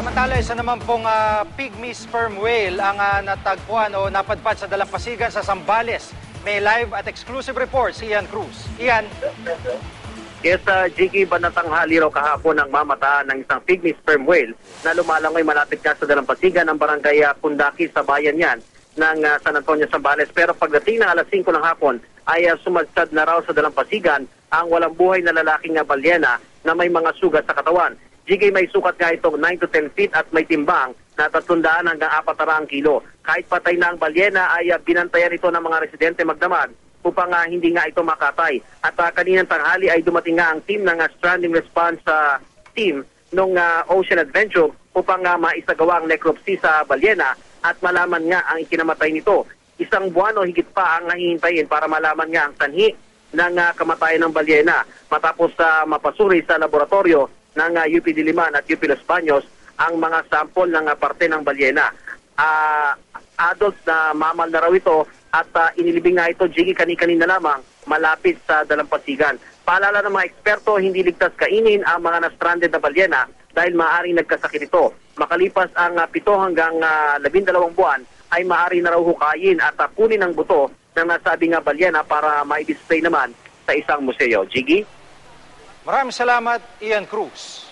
Samantala, isa naman pong pygmy sperm whale ang natagpuan o napadpad sa dalampasigan sa Zambales. May live at exclusive report si Ian Cruz. Ian? Yes, Jiggy, banatanghali raw kahapon ang mamataan ng isang pygmy sperm whale na lumalangoy malapit nga sa dalampasigan ng barangay Kundaki sa bayan yan ng San Antonio, Zambales. Pero pagdating ng alas 5 ng hapon ay sumadsad na raw sa dalampasigan ang walang buhay na lalaking balyena na may mga sugat sa katawan. Jiggy, may sukat nga itong 9 to 10 feet at may timbang na 300 hanggang 400 kilo. Kahit patay na ang balyena ay binantayan ito ng mga residente magdamag upang hindi nga ito makatay. At kaninang tanghali ay dumating nga ang team ng stranding response team ng Ocean Adventure upang maisagawa ang necropsy sa balyena at malaman nga ang ikinamatay nito. Isang buwan o higit pa ang hihintayin para malaman nga ang sanhi ng kamatayan ng balyena matapos mapasuri sa laboratorio ng UP Diliman at UP Los Baños ang mga sample ng parte ng balyena. Adult na mamal na raw ito at inilibing nga ito, Jiggy, kani-kanina lamang malapit sa dalampasigan. Paalala ng mga eksperto, hindi ligtas kainin ang mga na-stranded na balyena dahil maaaring nagkasakit ito. Makalipas ang 7 hanggang 12 buwan ay maaari na raw hukayin at kunin ang buto ng nasabing balyena para ma-display naman sa isang museo. Jiggy? Maraming salamat, Ian Cruz.